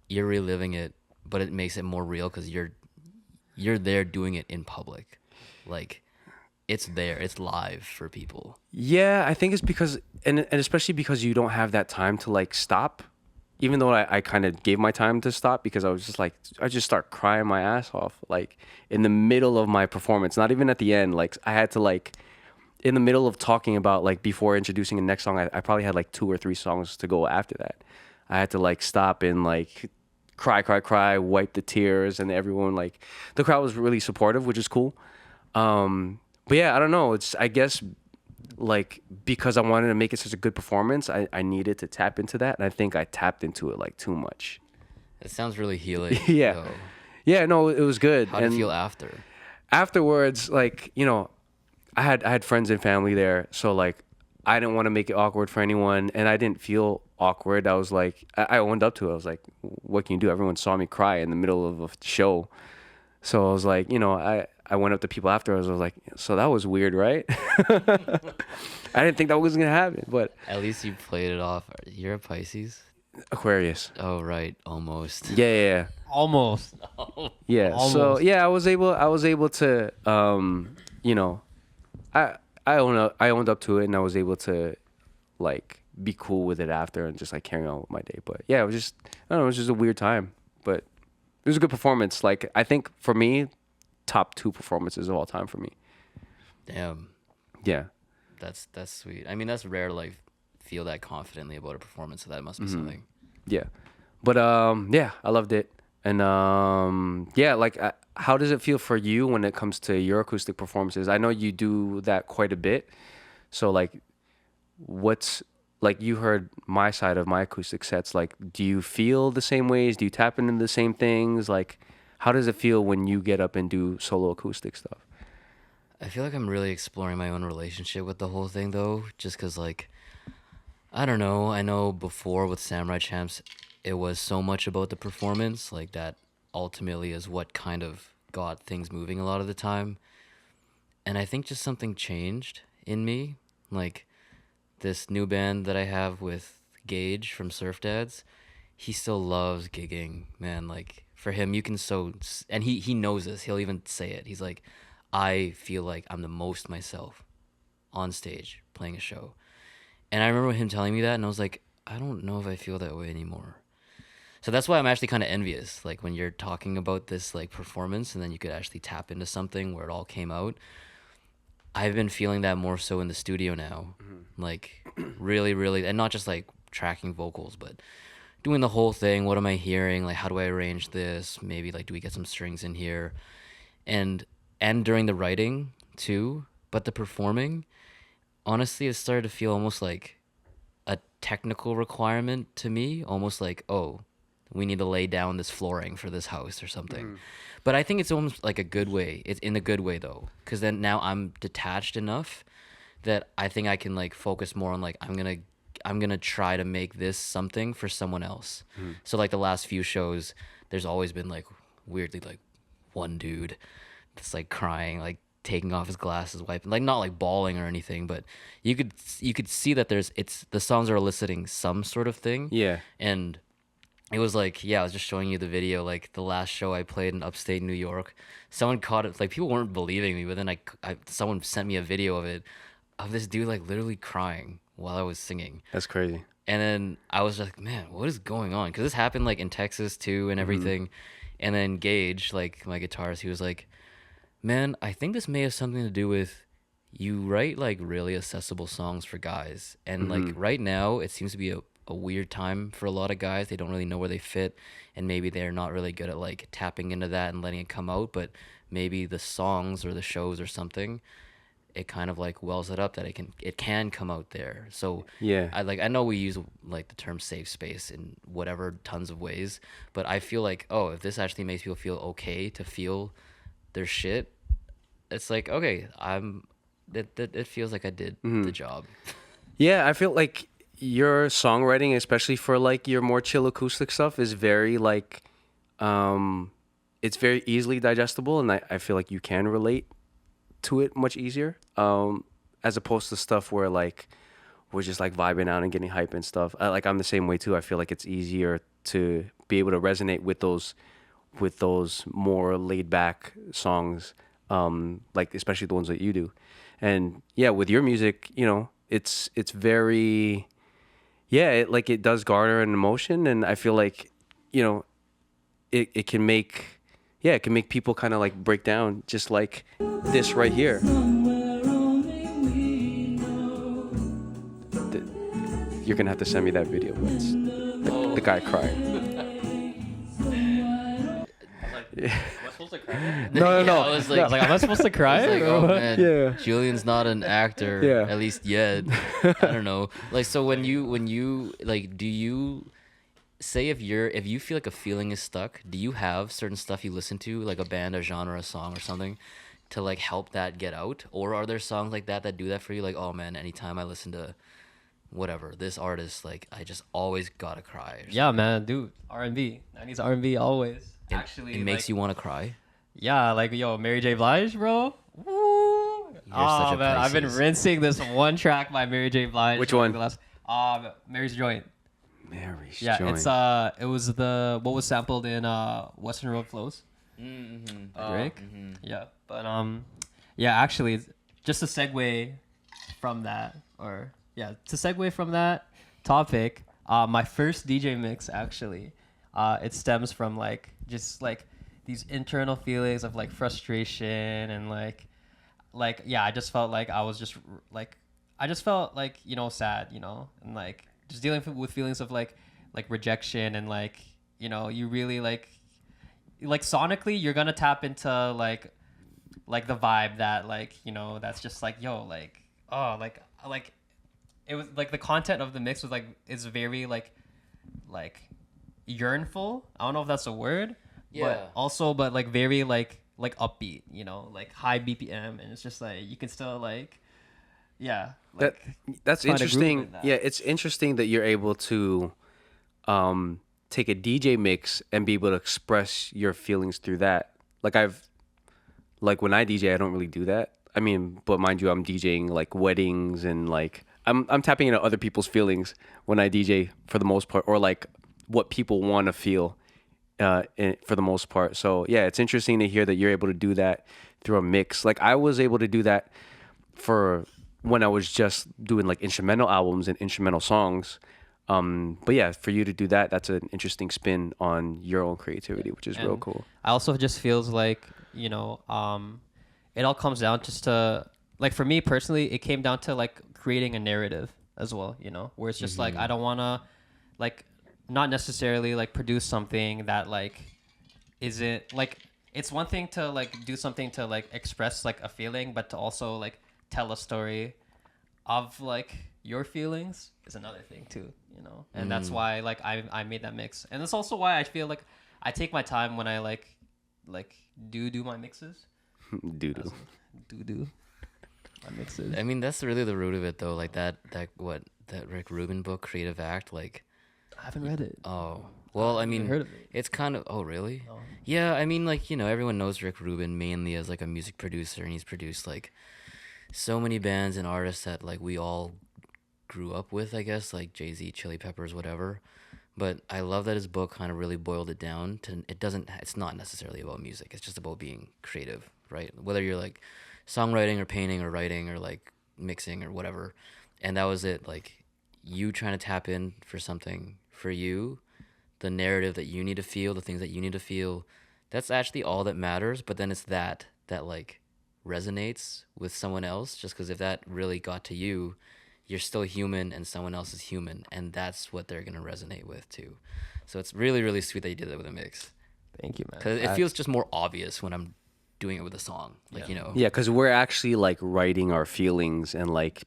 you're reliving it, but it makes it more real because you're there doing it in public? Like, it's there, it's live for people. Yeah, I think it's because, and especially because you don't have that time to like stop. Even though I kind of gave my time to stop because I was just like, I just start crying my ass off, like in the middle of my performance, not even at the end. Like I had to like, in the middle of talking about like before introducing the next song, I probably had like 2 or 3 songs to go after that. I had to like stop and like cry, wipe the tears, and everyone like, the crowd was really supportive, which is cool. But yeah, I don't know. It's, I guess, like because I wanted to make it such a good performance, I needed to tap into that, and I think I tapped into it like too much. It sounds really healing. Yeah. Though. Yeah, no, it was good. How did you feel after? Afterwards, like, you know, I had friends and family there, so like I didn't want to make it awkward for anyone, and I didn't feel awkward. I was like, I owned up to it. I was like, what can you do? Everyone saw me cry in the middle of a show. So I was like, you know, I went up to people afterwards. I was like, so that was weird, right? I didn't think that was going to happen, but. At least you played it off. You're a Pisces? Aquarius. Oh, right. Almost. Yeah. Almost. Yeah. Almost. So yeah, I was able to, you know, I owned up to it, and I was able to like be cool with it after and just like carry on with my day. But yeah, it was just, I don't know, it was just a weird time, but it was a good performance. Like I think for me, top 2 performances of all time for me. Damn. Yeah. That's sweet. I mean, that's rare to like feel that confidently about a performance, so that must be something. Yeah. But yeah, I loved it. And yeah, like how does it feel for you when it comes to your acoustic performances? I know you do that quite a bit. So like what's like you heard my side of my acoustic sets, like do you feel the same ways? Do you tap into the same things? Like how does it feel when you get up and do solo acoustic stuff? I feel like I'm really exploring my own relationship with the whole thing though, just because like I don't know. I know before with Samurai Champs, it was so much about the performance, like that ultimately is what kind of got things moving a lot of the time. And I think just something changed in me. Like this new band that I have with Gage from Surf Dads, he still loves gigging, man. Like for him, you can and he knows this. He'll even say it. He's like, I feel like I'm the most myself on stage playing a show. And I remember him telling me that, and I was like, I don't know if I feel that way anymore. So that's why I'm actually kind of envious. Like when you're talking about this like performance, and then you could actually tap into something where it all came out. I've been feeling that more so in the studio now, like really, really, and not just like tracking vocals, but doing the whole thing. What am I hearing? Like, how do I arrange this? Maybe like, do we get some strings in here? And during the writing too, but the performing, honestly, it started to feel almost like a technical requirement to me, almost like, oh, we need to lay down this flooring for this house or something. But I think it's almost like a good way. It's in a good way though, because then now I'm detached enough that I think I can like focus more on like I'm gonna try to make this something for someone else. So like the last few shows, there's always been like weirdly like one dude that's like crying, like taking off his glasses, wiping, like not like bawling or anything, but you could see that the songs are eliciting some sort of thing. Yeah. And it was like, yeah, I was just showing you the video, like the last show I played in upstate New York. Someone caught it, like people weren't believing me, but then someone sent me a video of this dude like literally crying while I was singing. That's crazy. And then I was like, man, what is going on? Because this happened like in Texas too and everything. And then Gage, like my guitarist, he was like, man, I think this may have something to do with you write like really accessible songs for guys. And like right now, it seems to be a weird time for a lot of guys. They don't really know where they fit, and maybe they're not really good at like tapping into that and letting it come out. But maybe the songs or the shows or something, it kind of like wells it up that it can come out there. So Yeah. I know we use like the term safe space in whatever tons of ways, but I feel like, oh, if this actually makes people feel okay to feel their shit, it's like, okay, it feels like I did the job. Yeah, I feel like your songwriting, especially for like your more chill acoustic stuff, is very like it's very easily digestible, and I feel like you can relate to it much easier, as opposed to stuff where like we're just like vibing out and getting hype and stuff. I'm the same way too. I feel like it's easier to be able to resonate with those more laid back songs, like especially the ones that you do. And yeah, with your music, you know, it's very, yeah, it does garner an emotion, and I feel like, you know, it can make people kind of like break down, just like this right here. You're gonna have to send me that video. It's the guy crying. Am I supposed to cry? No. I was like, Am I supposed to cry? like, oh man, Yeah. Julian's not an actor, Yeah. at least yet. I don't know. Like, so when you like, do you say if you feel like a feeling is stuck, do you have certain stuff you listen to, like a band, a genre, a song, or something, to like help that get out? Or are there songs like that do that for you? Like, oh man, anytime I listen to whatever this artist, like I just always gotta cry. Or Yeah, man, dude, R&B, 90s R&B always. It makes you want to cry. Yeah, like yo, Mary J. Blige, bro. Woo! Oh such a man, I've been Pisces. rinsing this one track by Mary J. Blige. Which for, one? The last, Mary's Joint. Mary's Yeah, Joint. it's it was what was sampled in Western Road Flows. Drake. Yeah, but yeah, actually, just to segue from that, topic, my first DJ mix actually, it stems from like just like these internal feelings of like frustration and like yeah, I just felt like I was just like you know, sad, you know, and like just dealing with feelings of like rejection, and like, you know, you really like like sonically you're gonna tap into like the vibe that like, you know, that's just like, yo, like, oh, like it was like the content of the mix was like is very like yearnful. I don't know if that's a word, Yeah. but also but like very like upbeat, you know, like high BPM, and it's just like you can still like, yeah, That like that's find a groove interesting. in that. Yeah, it's interesting that you're able to take a DJ mix and be able to express your feelings through that. Like when I DJ, I don't really do that. I mean, but mind you, I'm DJing like weddings and like I'm tapping into other people's feelings when I DJ for the most part, or like what people want to feel for the most part. So yeah, it's interesting to hear that you're able to do that through a mix. Like I was able to do that for when I was just doing like instrumental albums and instrumental songs. But yeah, for you to do that, that's an interesting spin on your own creativity, which is real And cool. I also just feels like, you know, it all comes down just to like for me personally, it came down to like creating a narrative as well, you know, where it's just like I don't want to like not necessarily like produce something that like isn't like it's one thing to like do something to like express like a feeling, but to also like tell a story of like your feelings is another thing too, you know. And that's why like I made that mix, and that's also why I feel like I take my time when I like do my mixes. Doo-doo. Do my mixes. I mean, that's really the root of it, though. Like that Rick Rubin book, Creative Act. Like, I haven't read it. oh, well, I mean, heard of it. it's kind of. Oh, really? Yeah, I mean, like, you know, everyone knows Rick Rubin mainly as like a music producer, and he's produced like so many bands and artists that like we all grew up with, I guess, like Jay-Z, Chili Peppers, whatever. But I love that his book kind of really boiled it down to it's not necessarily about music. It's just about being creative, right? Whether you're like songwriting or painting or writing or like mixing or whatever. And that was it. Like you trying to tap in for something for you, the narrative that you need to feel, the things that you need to feel. That's actually all that matters. But then it's that like resonates with someone else, just because if that really got to you, you're still human and someone else is human, and that's what they're going to resonate with too. So it's really, really sweet that you did that with a mix, Thank you, man. because it feels just more obvious when I'm doing it with a song, like, you know. Yeah, because we're actually like writing our feelings and like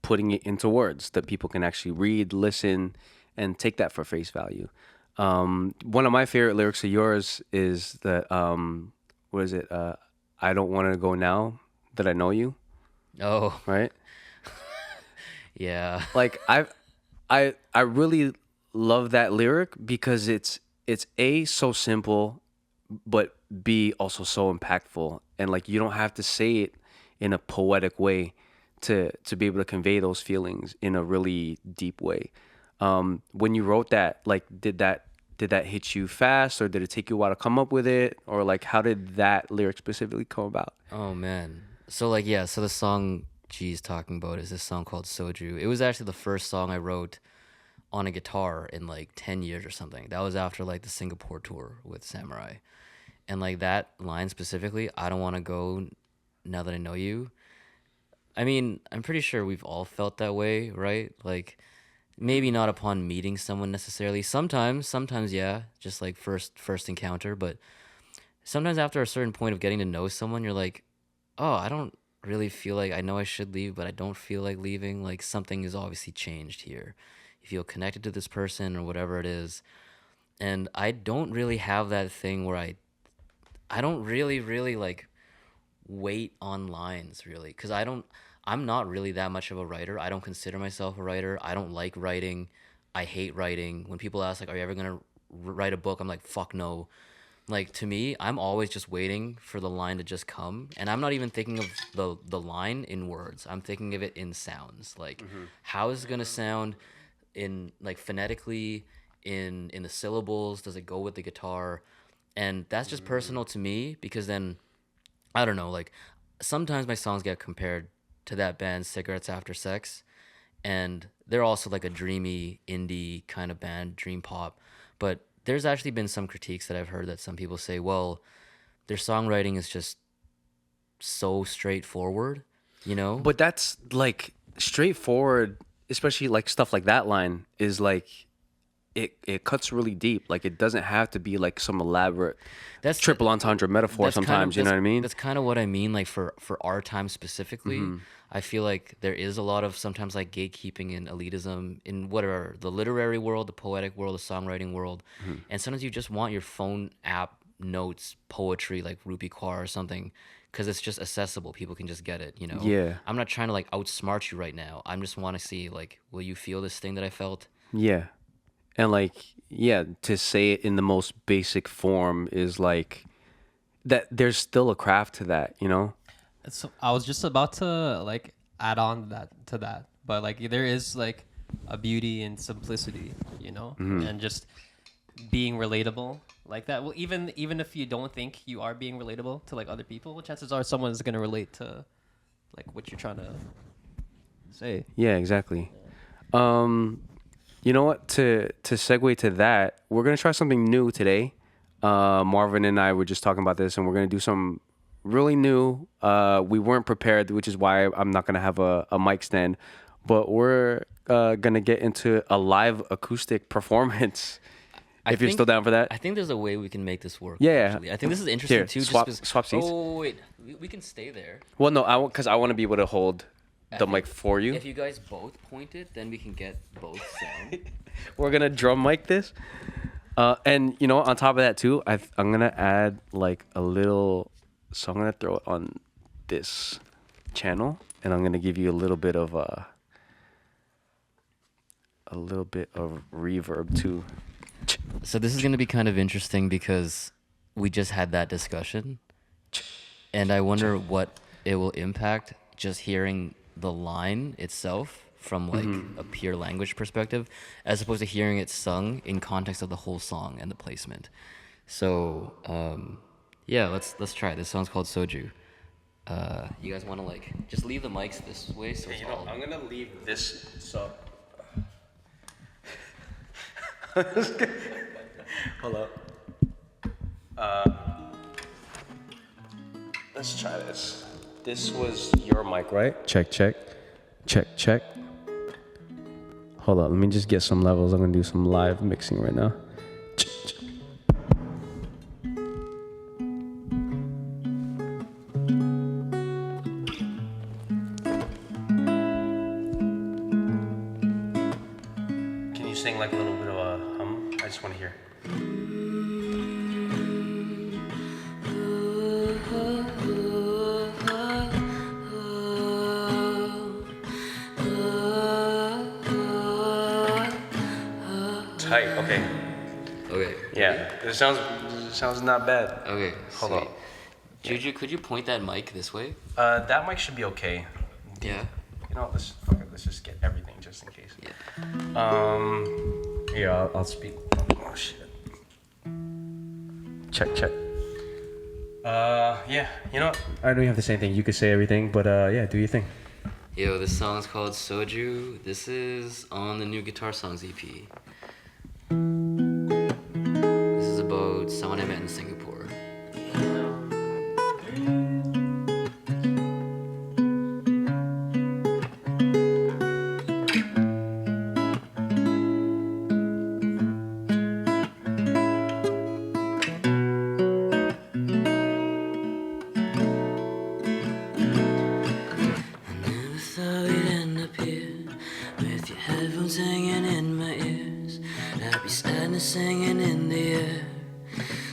putting it into words that people can actually read, listen, and take that for face value. One of my favorite lyrics of yours is that what is it? I don't want to go now that I know you. Oh, Right? yeah. Like I really love that lyric because it's A, so simple, but B, also so impactful. And like you don't have to say it in a poetic way to be able to convey those feelings in a really deep way. When you wrote that, like did that hit you fast, or did it take you a while to come up with it, or like how did that lyric specifically come about? Oh man. So like, yeah, so the song G's talking about is this song called Soju. It was actually the first song I wrote on a guitar in like 10 years or something. That was after like the Singapore tour with Samurai. And like that line specifically, I don't want to go now that I know you. I mean, I'm pretty sure we've all felt that way, right? Like maybe not upon meeting someone necessarily. Sometimes yeah, just like first encounter, but sometimes after a certain point of getting to know someone, you're like, "Oh, I don't really feel like I know I should leave, but I don't feel like leaving. Like something is obviously changed here. You feel connected to this person or whatever it is." And I don't really have that thing where I don't really like wait on lines really, because I'm not really that much of a writer. I don't consider myself a writer. I don't like writing. I hate writing. When people ask like, are you ever gonna write a book, I'm like, fuck no. Like to me, I'm always just waiting for the line to just come, and I'm not even thinking of the line in words. I'm thinking of it in sounds. Like how is it gonna sound in like phonetically, in the syllables? Does it go with the guitar? And that's just personal to me, because then I don't know, like sometimes my songs get compared to that band Cigarettes After Sex, and they're also like a dreamy indie kind of band, dream pop. But there's actually been some critiques that I've heard that some people say, well, their songwriting is just so straightforward, you know? But that's like straightforward, especially like stuff like that line is like it cuts really deep. Like it doesn't have to be like some elaborate That's triple entendre metaphor that's kind of- sometimes, you know what I mean? That's kind of what I mean. Like for our time specifically, Mm-hmm. I feel like there is a lot of sometimes like gatekeeping and elitism in whatever the literary world, the poetic world, the songwriting world, Mm-hmm. and sometimes you just want your phone app notes poetry like Rupi Kaur or something because it's just accessible. People can just get it. You know. Yeah. I'm not trying to like outsmart you right now. I just want to see like, will you feel this thing that I felt? Yeah. And like, yeah, to say it in the most basic form is like that there's still a craft to that, you know? So I was just about to like add on to that, but like there is like a beauty in simplicity, you know, and just being relatable like that. Well, even if you don't think you are being relatable to like other people, chances are someone's gonna relate to like what you're trying to say. Yeah, exactly. You know what? To segue to that, we're gonna try something new today. Marvin and I were just talking about this, and we're gonna do some really new. We weren't prepared, which is why I'm not gonna have a mic stand, but we're gonna get into a live acoustic performance. If you're still down for that. I think there's a way we can make this work. Yeah. Actually. I think this is interesting Here, too. swap- just 'cause- swap seats. Oh wait, we can stay there. Well, no, because I want to be able to hold the think mic for you. If you guys both point it, then we can get both sound. We're gonna drum mic this, and you know, on top of that too, I'm gonna add like a little. So I'm gonna throw it on this channel, and I'm gonna give you a little bit of reverb too. So this is going to be kind of interesting because we just had that discussion, and I wonder what it will impact just hearing the line itself from like a pure language perspective, as opposed to hearing it sung in context of the whole song and the placement. So yeah, let's try it. This song's called Soju. You guys want to like just leave the mics this way so it's all. I'm gonna leave this so. Hold up. Let's try this. This was your mic, right? Check. Hold on, let me just get some levels. I'm gonna do some live mixing right now. Can you sing like a little bit of a hum? I just want to hear. Tight. Okay. Okay. Yeah. It sounds not bad. Okay. Hold sweet. on. Juju, could you point that mic this way? That mic should be okay. Yeah. You know what? Let's just get everything just in case. Yeah. Here, I'll speak. Oh shit. Check. Yeah. You know what? I know you have the same thing. You could say everything, but yeah, do your thing. Yo, this song is called Soju. This is on the new Guitar Songs EP. This is about someone I met in Singapore. Singing in the air,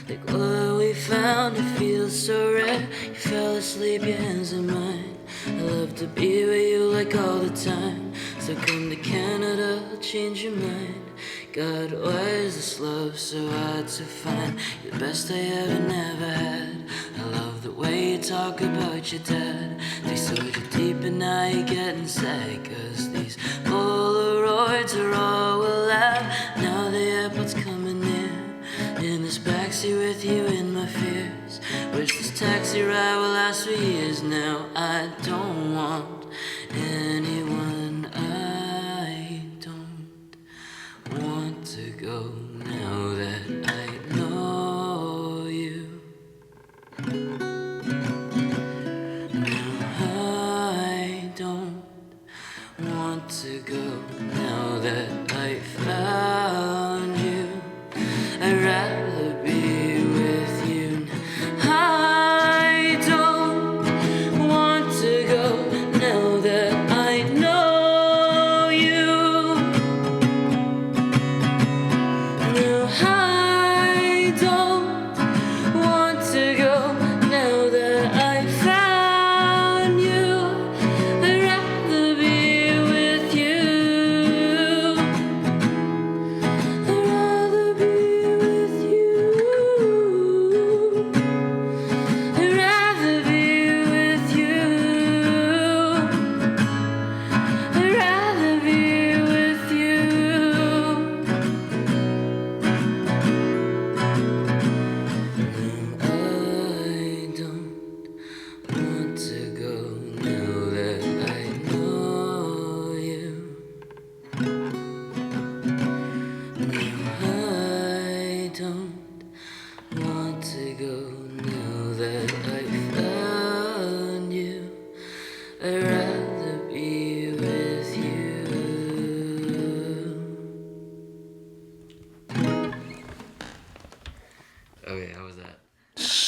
like what we found, it feels so rare. You fell asleep, your hands in mine. I love to be with you like all the time. So come to Canada, I'll change your mind. God, why is this love so hard to find? You're the best I ever never had. I love the way you talk about your dad. They sewed you deep and now you're getting sad. Cause these Polaroids are all we'll have. Now the airport's coming near. In this backseat with you in my fears. Wish this taxi ride will last for years. Now I don't want anyone. I don't want to go now that I know you. I don't want to go now that I found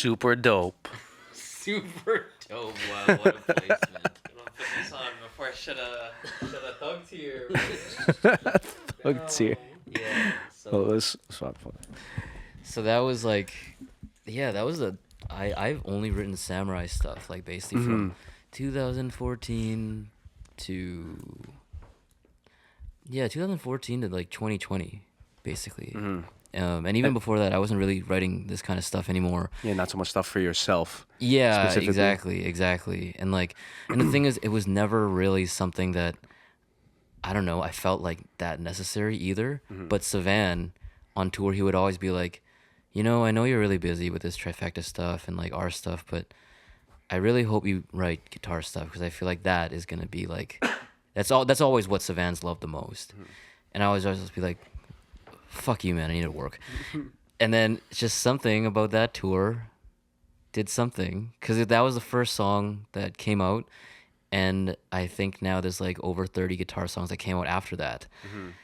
Super dope. Super dope. Wow, what a placement. I'm gonna put this on before I should have thugged here. Hooked here. Yeah. Oh, let's swap for it. So that was like, yeah, that was I've only written samurai stuff, like basically from 2014 to 2014 to like 2020, basically. And even before that, I wasn't really writing this kind of stuff anymore. Yeah, not so much stuff for yourself. Yeah, specifically. exactly. And like, and the thing is, it was never really something that, I don't know, I felt like that necessary either. But Savan, on tour, he would always be like, you know, I know you're really busy with this trifecta stuff and like our stuff, but I really hope you write guitar stuff because I feel like that is gonna be like, that's always what Savans love the most. And I always just be like, fuck you, man, I need to work. And then just something about that tour did something, because that was the first song that came out, and I think now there's like over 30 guitar songs that came out after that.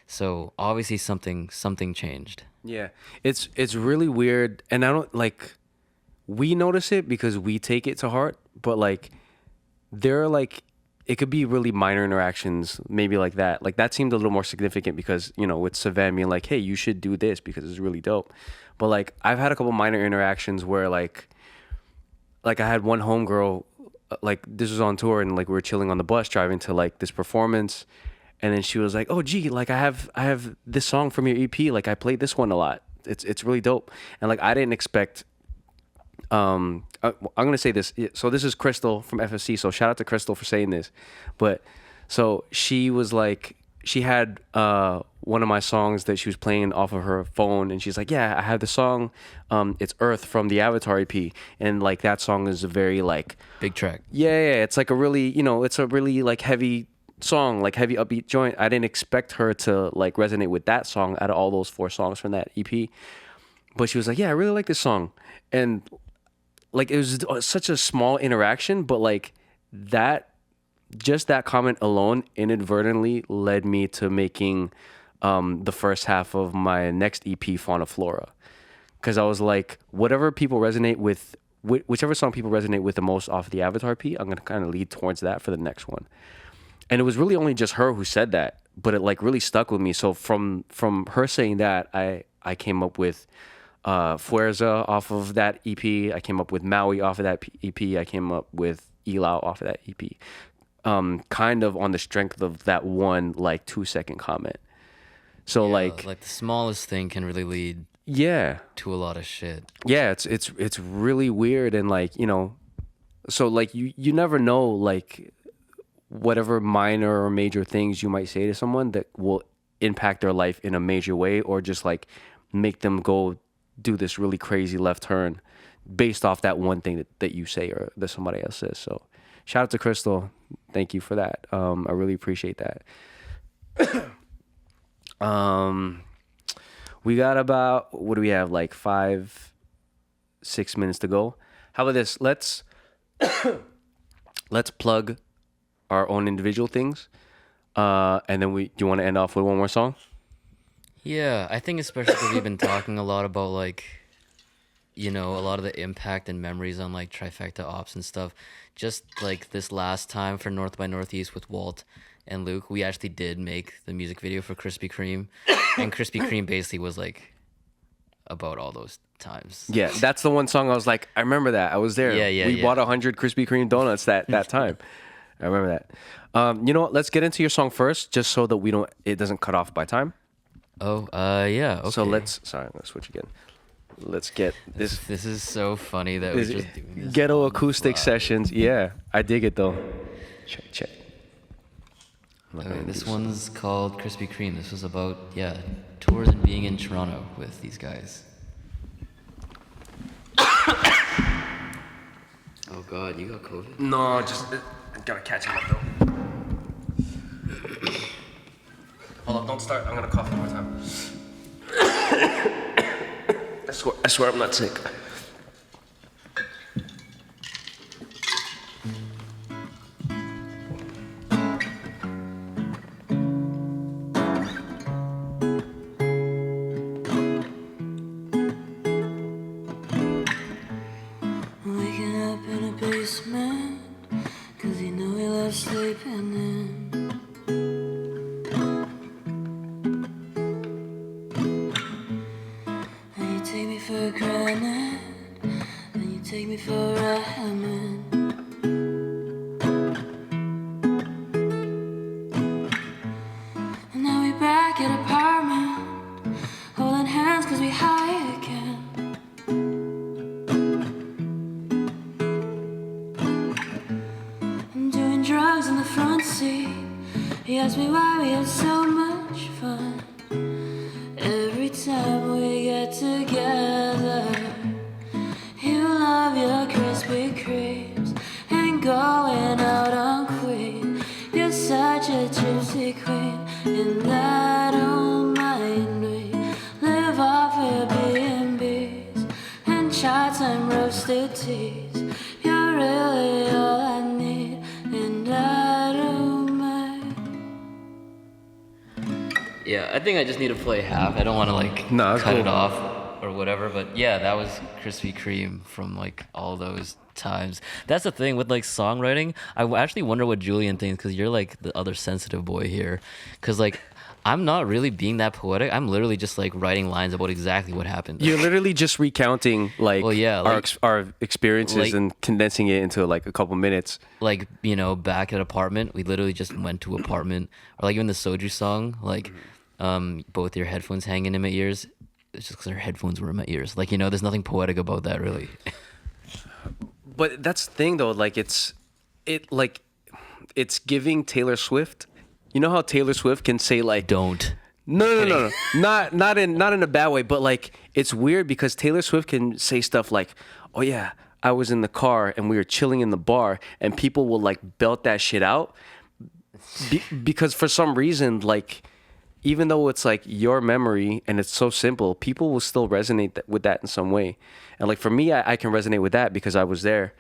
So obviously something changed. Yeah, it's really weird, and I don't like. We notice it because we take it to heart, but like, there are like, it could be really minor interactions, maybe like that. Like that seemed a little more significant because, you know, with Savan being like, hey, you should do this because it's really dope. But like, I've had a couple minor interactions where like I had one homegirl, like this was on tour and like we were chilling on the bus driving to like this performance. And then she was like, oh, gee, like I have this song from your EP. Like I played this one a lot. It's really dope. And like, I didn't expect, I'm going to say this. So this is Crystal from FFC. So shout out to Crystal for saying this. But so she was like, she had one of my songs that she was playing off of her phone. And she's like, yeah, I have the song. It's Earth from the Avatar EP. And like that song is a very like. Big track. Yeah. It's like a really, you know, it's a really like heavy song, like heavy upbeat joint. I didn't expect her to like resonate with that song out of all those 4 songs from that EP. But she was like, yeah, I really like this song. And like, it was such a small interaction, but like that, just that comment alone inadvertently led me to making the first half of my next EP, Fauna Flora. Because I was like, whatever people resonate with, whichever song people resonate with the most off the Avatar EP, I'm going to kind of lead towards that for the next one. And it was really only just her who said that, but it like really stuck with me. So from her saying that, I came up with Fuerza off of that EP. I came up with Maui off of that EP. I came up with Elau off of that EP. Kind of on the strength of that one like 2-second comment. So Yeah, like the smallest thing can really lead yeah to a lot of shit. yeah it's really weird. And like, you know, so like you never know like whatever minor or major things you might say to someone that will impact their life in a major way, or just like make them go do this really crazy left turn based off that one thing that you say or that somebody else says. So shout out to Crystal. Thank you for that. I really appreciate that. We got about, what do we have? Like 5-6 minutes to go. How about this? Let's plug our own individual things. And then do you want to end off with one more song? Yeah, I think especially because we've been talking a lot about like, you know, a lot of the impact and memories on like Trifecta Ops and stuff. Just like this last time for North by Northeast with Walt and Luke, we actually did make the music video for Krispy Kreme. And Krispy Kreme basically was like about all those times. Yeah, that's the one song I was like, I remember that. I was there. Yeah, we bought 100 Krispy Kreme donuts that time. I remember that. You know what? Let's get into your song first, just so that it doesn't cut off by time. Oh, yeah, okay. So I'm gonna switch again. Let's get this. This is so funny that we're just doing this. Ghetto on the acoustic fly. sessions. Yeah, I dig it though. Check. Okay, this one's called Krispy Kreme. This was about, tours and being in Toronto with these guys. Oh God, you got COVID? No, just I gotta catch him up though. Hold on, don't start. I'm gonna cough one more time. I swear I'm not sick. listening, 'cause you know we love sleeping in. And you take me for granted, and you take me for a ramen. And now we back at apartment, holding hands 'cause we high again. I'm doing drugs in the front seat. He asked me why we have so much fun. Every time we get together, you love your Krispy Kremes and going out on Queen. You're such a gypsy queen, and I don't mind. We live off Airbnbs and chai time roasted teas. You're really all I need, and I don't mind. Yeah, I think I just need to play half. I don't want to like No, that's cut cool. it off or whatever. But yeah, that was Krispy Kreme from like all those times. That's the thing with like songwriting. I actually wonder what Julian thinks, because you're like the other sensitive boy here. Because like I'm not really being that poetic. I'm literally just like writing lines about exactly what happened. You're literally just recounting like, Well, yeah, like- our experiences like- and condensing it into like a couple minutes. Like, you know, back at apartment, we literally just went to apartment. Or like even the Soju song, like both your headphones hanging in my ears. It's just because our headphones were in my ears. Like, you know, there's nothing poetic about that really. But that's the thing though, like it's giving Taylor Swift. You know how Taylor Swift can say like Don't. no. not in a bad way, but like it's weird because Taylor Swift can say stuff like, "Oh yeah, I was in the car and we were chilling in the bar," and people will like belt that shit out because for some reason, like even though it's like your memory and it's so simple, people will still resonate with that in some way. And like for me, I can resonate with that because I was there.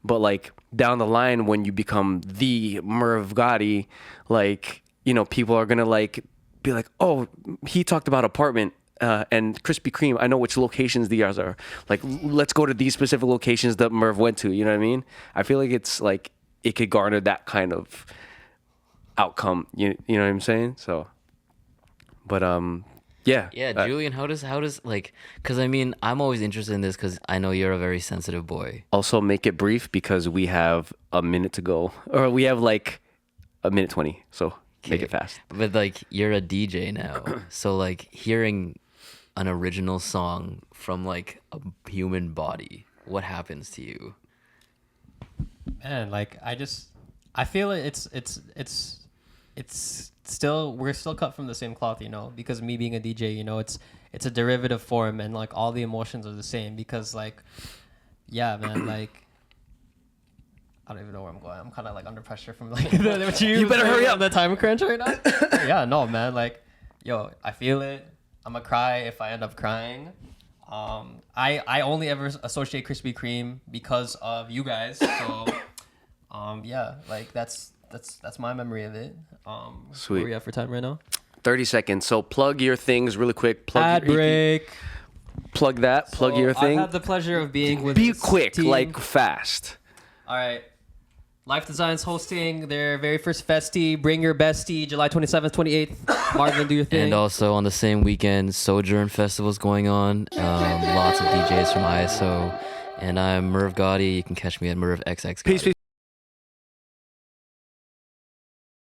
But like down the line, when you become the Merv Gotti, like, you know, people are gonna like be like, oh, he talked about apartment and Krispy Kreme. I know which locations these are. Like, let's go to these specific locations that Merv went to. You know what I mean? I feel like it's like it could garner that kind of outcome. You know what I'm saying? So, but yeah. Yeah, Julian, how does like, because I mean, I'm always interested in this because I know you're a very sensitive boy. Also, make it brief because we have a minute to go, or we have like a minute 20. So make it fast. But like, you're a DJ now, so like hearing an original song from like a human body, what happens to you? Man, like I feel it's still, we're still cut from the same cloth, you know, because me being a DJ, you know, it's a derivative form, and like all the emotions are the same, because like, yeah, man, like I don't even know where I'm going. I'm kind of like under pressure from like what You better hurry up. The time crunch right now. Yeah, no, man, like, yo, I feel it. I'm gonna cry if I end up crying. I only ever associate Krispy Kreme because of you guys, so yeah, like that's my memory of it. Sweet. Where we at for time right now? 30 seconds. So plug your things really quick. Plug Ad your, break. Plug that. Plug So your thing. I had the pleasure of being with Be this quick, team. like fast. All right. Life Design's hosting their very first festy, Bring Your Bestie, July 27th, 28th. Marvin, do your thing. And also on the same weekend, Sojourn Festival's going on. Lots of DJs from ISO. And I'm Merv Gotti. You can catch me at Merv XX Gotti. Peace.